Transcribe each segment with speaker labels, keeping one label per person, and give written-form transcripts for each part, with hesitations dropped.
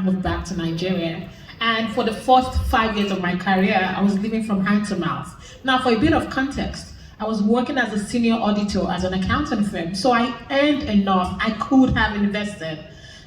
Speaker 1: moved back to Nigeria. And for the first 5 years of my career, I was living from hand to mouth. Now, for a bit of context, I was working as a senior auditor at an accounting firm, so I earned enough I could have invested.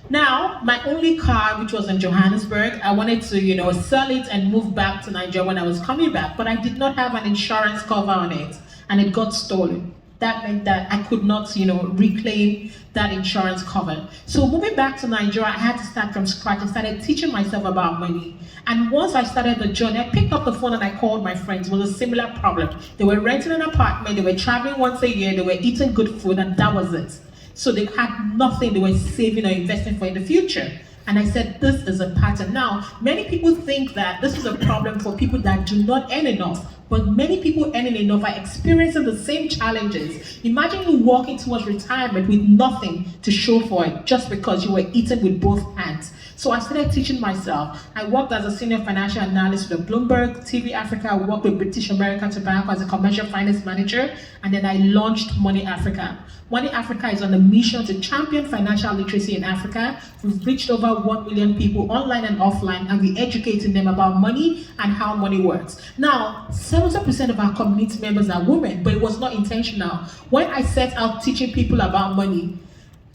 Speaker 1: Now, my only car, which was in Johannesburg, I wanted to, sell it and move back to Nigeria when I was coming back, but I did not have an insurance cover on it, and it got stolen. That meant that I could not, reclaim that insurance cover. So moving back to Nigeria, I had to start from scratch. I started teaching myself about money. And once I started the journey, I picked up the phone and I called my friends. It was a similar problem. They were renting an apartment, they were traveling once a year, they were eating good food, and that was it. So they had nothing they were saving or investing for in the future. And I said, this is a pattern. Now, many people think that this is a problem for people that do not earn enough, but many people earning enough are experiencing the same challenges. Imagine you walking towards retirement with nothing to show for it just because you were eating with both hands. So I started teaching myself. I worked as a senior financial analyst with Bloomberg, TV Africa. I worked with British American Tobacco as a commercial finance manager, and then I launched Money Africa. Money Africa is on a mission to champion financial literacy in Africa. We've reached over 1 million people online and offline, and we're educating them about money and how money works. Now, 70% of our community members are women, but it was not intentional. When I set out teaching people about money,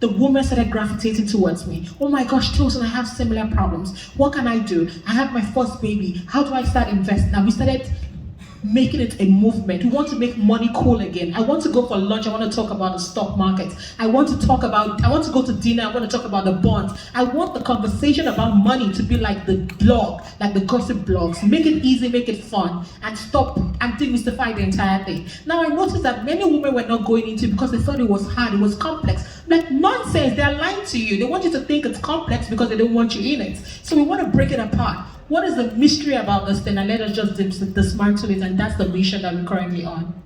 Speaker 1: the women started gravitating towards me. Oh my gosh, Tosin, I have similar problems. What can I do? I have my first baby. How do I start investing? And we started making it a movement. We want to make money cool again. I want to go for lunch. I want to talk about the stock market. I want to go to dinner. I want to talk about the bonds. I want the conversation about money to be like the blog, like the gossip blogs. Make it easy, make it fun, and stop and demystify the entire thing. Now, I noticed that many women were not going into it because they thought it was hard, it was complex. Like, nonsense, they're lying to you. They want you to think it's complex because they don't want you in it. So we want to break it apart. What is the mystery about this thing? And let us just dismantle it, and that's the mission that we're currently on.